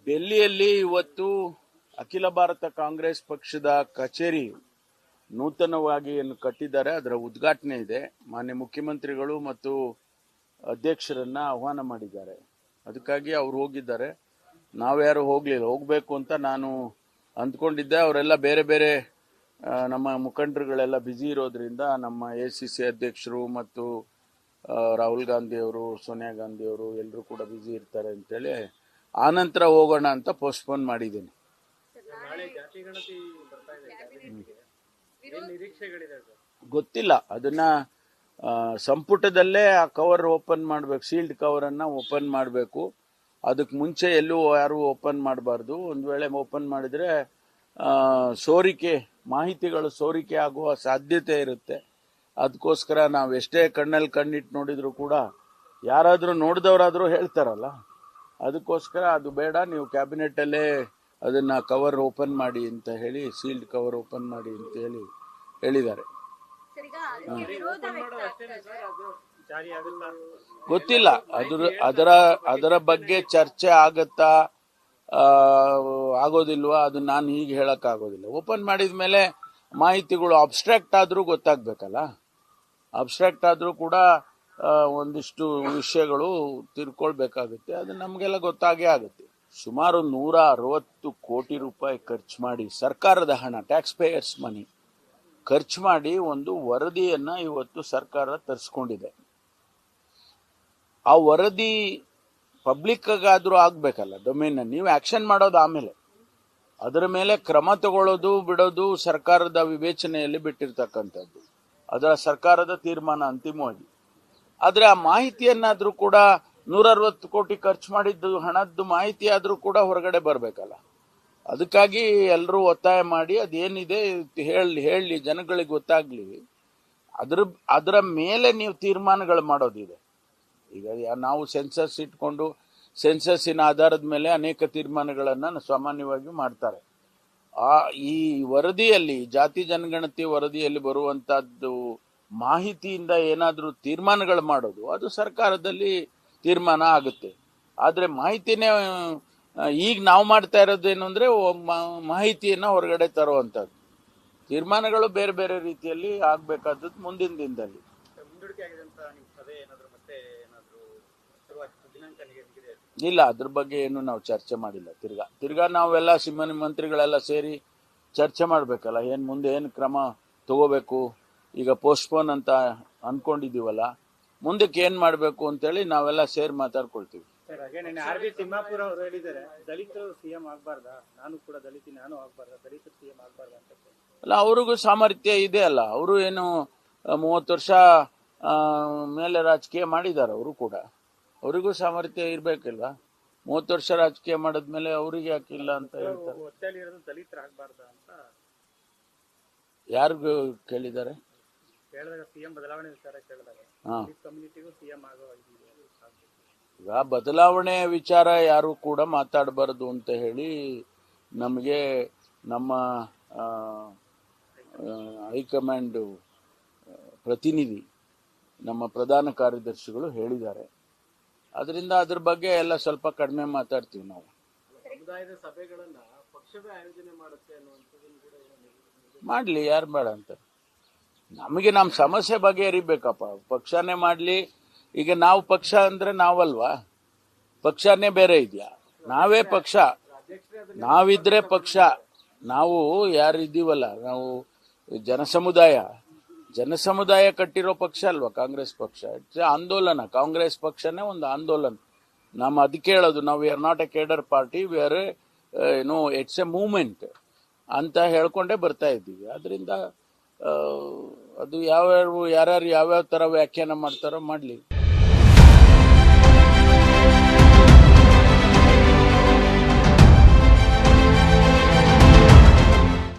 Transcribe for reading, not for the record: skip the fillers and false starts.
ಡೆಲ್ಲಿಯಲ್ಲಿ ಇವತ್ತು ಅಖಿಲ ಭಾರತ ಕಾಂಗ್ರೆಸ್ ಪಕ್ಷದ ಕಚೇರಿ ನೂತನವಾಗಿ ಏನು ಕಟ್ಟಿದ್ದಾರೆ ಅದರ ಉದ್ಘಾಟನೆ ಇದೆ. ಮಾನ್ಯ ಮುಖ್ಯಮಂತ್ರಿಗಳು ಮತ್ತು ಅಧ್ಯಕ್ಷರನ್ನ ಆಹ್ವಾನ ಮಾಡಿದ್ದಾರೆ. ಅದಕ್ಕಾಗಿ ಅವರು ಹೋಗಿದ್ದಾರೆ. ನಾವ್ಯಾರು ಹೋಗ್ಲಿಲ್ಲ. ಹೋಗ್ಬೇಕು ಅಂತ ನಾನು ಅಂದ್ಕೊಂಡಿದ್ದೆ. ಅವರೆಲ್ಲ ಬೇರೆ ಬೇರೆ ನಮ್ಮ ಮುಖಂಡರುಗಳೆಲ್ಲ ಬ್ಯುಸಿ ಇರೋದ್ರಿಂದ ನಮ್ಮ ACC ಅಧ್ಯಕ್ಷರು ಮತ್ತು ರಾಹುಲ್ ಗಾಂಧಿ ಅವರು, ಸೋನಿಯಾ ಗಾಂಧಿ ಅವರು ಎಲ್ಲರೂ ಕೂಡ ಬ್ಯುಸಿ ಇರ್ತಾರೆ ಅಂತೇಳಿ ಆನಂತರ ಹೋಗೋಣ ಅಂತ ಪೋಸ್ಟ್ಪೋನ್ ಮಾಡಿದ್ದೀನಿ. ಗೊತ್ತಿಲ್ಲ, ಅದನ್ನ ಸಂಪುಟದಲ್ಲೇ ಆ ಕವರ್ ಓಪನ್ ಮಾಡಬೇಕು, ಸೀಲ್ಡ್ ಕವರ್ ಅನ್ನ ಓಪನ್ ಮಾಡಬೇಕು. ಅದಕ್ಕೆ ಮುಂಚೆ ಎಲ್ಲೂ ಯಾರು ಓಪನ್ ಮಾಡಬಾರ್ದು. ಒಂದು ವೇಳೆ ಓಪನ್ ಮಾಡಿದ್ರೆ ಮಾಹಿತಿಗಳು ಸೋರಿಕೆ ಆಗುವ ಸಾಧ್ಯತೆ ಇರುತ್ತೆ. ಅದಕ್ಕೋಸ್ಕರ ನಾವು ಎಷ್ಟೇ ಕಣ್ಣಲ್ಲಿ ಕಣ್ಣಿಟ್ಟು ನೋಡಿದ್ರು ಕೂಡ ಯಾರಾದರೂ ನೋಡಿದವರಾದರೂ ಹೇಳ್ತಾರಲ್ಲ, ಅದಕ್ಕೋಸ್ಕರ ಅದು ಬೇಡ, ನೀವು ಕ್ಯಾಬಿನೆಟ್ ಅಲ್ಲೇ ಅದನ್ನ ಕವರ್ ಓಪನ್ ಮಾಡಿ ಅಂತ ಹೇಳಿ, ಸೀಲ್ಡ್ ಕವರ್ ಓಪನ್ ಮಾಡಿ ಅಂತ ಹೇಳಿದ್ದಾರೆ. ಗೊತ್ತಿಲ್ಲ, ಅದರ ಬಗ್ಗೆ ಚರ್ಚೆ ಆಗತ್ತಾ ಆಗೋದಿಲ್ವಾ, ಅದು ನಾನು ಹೀಗೆ ಹೇಳಕ್ ಆಗೋದಿಲ್ಲ. ಓಪನ್ ಮಾಡಿದ ಮೇಲೆ ಮಾಹಿತಿಗಳು ಅಬ್ಸ್ಟ್ರಾಕ್ಟ್ ಆದ್ರೂ ಗೊತ್ತಾಗ್ಬೇಕಲ್ಲ. ಅಬ್ಸ್ಟ್ರಾಕ್ಟ್ ಆದ್ರೂ ಕೂಡ ಒಂದಿಷ್ಟು ವಿಷಯಗಳು ತಿಳ್ಕೊಳ್ಬೇಕಾಗುತ್ತೆ. ಅದು ನಮಗೆಲ್ಲ ಗೊತ್ತಾಗೇ ಆಗುತ್ತೆ. ಸುಮಾರು 160 ಕೋಟಿ ರೂಪಾಯಿ ಖರ್ಚು ಮಾಡಿ, ಸರ್ಕಾರದ ಹಣ, ಟ್ಯಾಕ್ಸ್ ಪೇಯರ್ಸ್ ಮನಿ ಖರ್ಚು ಮಾಡಿ ಒಂದು ವರದಿಯನ್ನ ಇವತ್ತು ಸರ್ಕಾರ ತರಿಸ್ಕೊಂಡಿದೆ. ಆ ವರದಿ ಪಬ್ಲಿಕ್ ಆಗಾದ್ರೂ ಆಗ್ಬೇಕಲ್ಲ. ಡೊಮೇನ್ ನೀವು ಆಕ್ಷನ್ ಮಾಡೋದು ಆಮೇಲೆ, ಅದರ ಮೇಲೆ ಕ್ರಮ ತಗೊಳ್ಳೋದು ಬಿಡೋದು ಸರ್ಕಾರದ ವಿವೇಚನೆಯಲ್ಲಿ ಬಿಟ್ಟಿರ್ತಕ್ಕಂಥದ್ದು. ಅದರ ಸರ್ಕಾರದ ತೀರ್ಮಾನ ಅಂತಿಮವಾಗಿ. ಆದ್ರೆ ಆ ಮಾಹಿತಿಯನ್ನಾದ್ರೂ ಕೂಡ 160 ಕೋಟಿ ಖರ್ಚು ಮಾಡಿದ್ದು ಹಣದ್ದು ಮಾಹಿತಿ ಆದ್ರೂ ಕೂಡ ಹೊರಗಡೆ ಬರ್ಬೇಕಲ್ಲ. ಅದಕ್ಕಾಗಿ ಎಲ್ಲರೂ ಒತ್ತಾಯ ಮಾಡಿ ಅದೇನಿದೆ ಹೇಳಿ ಜನಗಳಿಗೆ ಗೊತ್ತಾಗ್ಲಿ. ಅದರ ಮೇಲೆ ನೀವು ತೀರ್ಮಾನಗಳು ಮಾಡೋದಿದೆ. ಈಗ ನಾವು ಸೆನ್ಸಸ್ ಇಟ್ಕೊಂಡು ಸೆನ್ಸಸ್ಸಿನ ಆಧಾರದ ಮೇಲೆ ಅನೇಕ ತೀರ್ಮಾನಗಳನ್ನ ಸಾಮಾನ್ಯವಾಗಿ ಮಾಡ್ತಾರೆ. ಈ ವರದಿಯಲ್ಲಿ, ಜಾತಿ ಜನಗಣತಿ ವರದಿಯಲ್ಲಿ ಬರುವಂತಹದ್ದು ಮಾಹಿತಿಯಿಂದ ಏನಾದ್ರೂ ತೀರ್ಮಾನಗಳು ಮಾಡೋದು, ಅದು ಸರ್ಕಾರದಲ್ಲಿ ತೀರ್ಮಾನ ಆಗುತ್ತೆ. ಆದ್ರೆ ಮಾಹಿತಿನೇ ಈಗ ನಾವು ಮಾಡ್ತಾ ಇರೋದೇನು ಅಂದ್ರೆ ಮಾಹಿತಿಯನ್ನ ಹೊರಗಡೆ ತರುವಂತದ್ದು. ತೀರ್ಮಾನಗಳು ಬೇರೆ ಬೇರೆ ರೀತಿಯಲ್ಲಿ ಆಗ್ಬೇಕಾದದ್ದು ಮುಂದಿನ ದಿನದಲ್ಲಿ. ಇಲ್ಲ, ಅದ್ರ ಬಗ್ಗೆ ಏನು ನಾವು ಚರ್ಚೆ ಮಾಡಿಲ್ಲ. ತಿರ್ಗಾ ನಾವೆಲ್ಲ ಮಂತ್ರಿಗಳೆಲ್ಲ ಸೇರಿ ಚರ್ಚೆ ಮಾಡ್ಬೇಕಲ್ಲ, ಮುಂದೆ ಏನು ಕ್ರಮ ತಗೋಬೇಕು. ಈಗ ಪೋಸ್ಟ್ಪೋನ್ ಅಂತ ಅನ್ಕೊಂಡಿದೀವಲ್ಲ, ಮುಂದಕ್ಕೆ ಏನ್ ಮಾಡ್ಬೇಕು ಅಂತೇಳಿ ನಾವೆಲ್ಲ ಸೇರಿ ಮಾತಾಡ್ಕೊಳ್ತೀವಿ. ತಿಮ್ಮಾಪುರ ಅವರು ಹೇಳಿದ್ದಾರೆ, ದಲಿತರು ಸಿಎಂ ಆಗ್ಬಾರ್ದಾ, ನಾನು ಕೂಡ ದಲಿತ, ನಾನು ಆಗ್ಬಾರ್ದಾ, ದಲಿತರು ಸಿಎಂ ಆಗ್ಬಾರ್ದಾ ಅಂತ. ಅಲ್ಲ, ಅವ್ರಿಗೂ ಸಾಮರ್ಥ್ಯ ಇದೆ ಅಲ್ಲ. ಅವರು ಏನು 30 ವರ್ಷ ಮೇಲೆ ರಾಜಕೀಯ ಮಾಡಿದ್ದಾರೆ. ಅವರು ಕೂಡ, ಅವರಿಗೂ ಸಾಮರ್ಥ್ಯ ಇರ್ಬೇಕಿಲ್ವಾ? 30 ವರ್ಷ ರಾಜಕೀಯ ಮಾಡಿದ್ಮೇಲೆ ಅವ್ರಿಗೆ ಯಾಕಿಲ್ಲ ಅಂತ ಹೇಳ್ತಾರೆ. ಯಾರಿಗೂ ಕೇಳಿದ್ದಾರೆ? ಈಗ ಬದಲಾವಣೆ ವಿಚಾರ ಯಾರು ಕೂಡ ಮಾತಾಡಬಾರದು ಅಂತ ಹೇಳಿ ನಮಗೆ ನಮ್ಮ ಹೈಕಮಾಂಡ್ ಪ್ರತಿನಿಧಿ, ನಮ್ಮ ಪ್ರಧಾನ ಕಾರ್ಯದರ್ಶಿಗಳು ಹೇಳಿದ್ದಾರೆ. ಅದರಿಂದ ಅದ್ರ ಬಗ್ಗೆ ಎಲ್ಲ ಸ್ವಲ್ಪ ಕಡಿಮೆ ಮಾತಾಡ್ತೀವಿ ನಾವು. ಸಮುದಾಯದ ಸಭೆಗಳನ್ನ ಪಕ್ಷವೇ ಆಯೋಜನೆ ಮಾಡುತ್ತೆ ಅನ್ನುವಂಥದ್ದನ್ನು ಕೂಡ ಮಾಡ್ಲಿ, ಯಾರು ಬೇಡ ಅಂತ. ನಮಗೆ ನಮ್ಮ ಸಮಸ್ಯೆ ಬಗೆಹರಿಬೇಕಪ್ಪ. ಪಕ್ಷನೇ ಮಾಡ್ಲಿ. ಈಗ ನಾವು ಪಕ್ಷ ಅಂದ್ರೆ ನಾವಲ್ವಾ, ಪಕ್ಷನೇ ಬೇರೆ ಇದೆಯಾ? ನಾವೇ ಪಕ್ಷ, ನಾವಿದ್ರೆ ಪಕ್ಷ. ನಾವು ಯಾರಿದ್ದೀವಲ್ಲ, ನಾವು ಜನಸಮುದಾಯ ಕಟ್ಟಿರೋ ಪಕ್ಷ ಅಲ್ವಾ ಕಾಂಗ್ರೆಸ್ ಪಕ್ಷ. ಇಟ್ಸ್ ಆಂದೋಲನ. ಕಾಂಗ್ರೆಸ್ ಪಕ್ಷನೇ ಒಂದು ಆಂದೋಲನ. ನಮ್ಮ ಅದಕ್ಕೆ ಹೇಳೋದು, ನಾವು we are not A cadre party, we are it's A movement ಅಂತ ಹೇಳ್ಕೊಂಡೇ ಬರ್ತಾ ಇದ್ದೀವಿ. ಅದರಿಂದ ಅದು ಯಾರ್ಯಾರು ಯಾವ್ಯಾವ ತರ ವ್ಯಾಖ್ಯಾನ ಮಾಡ್ತಾರೋ ಮಾಡ್ಲಿ.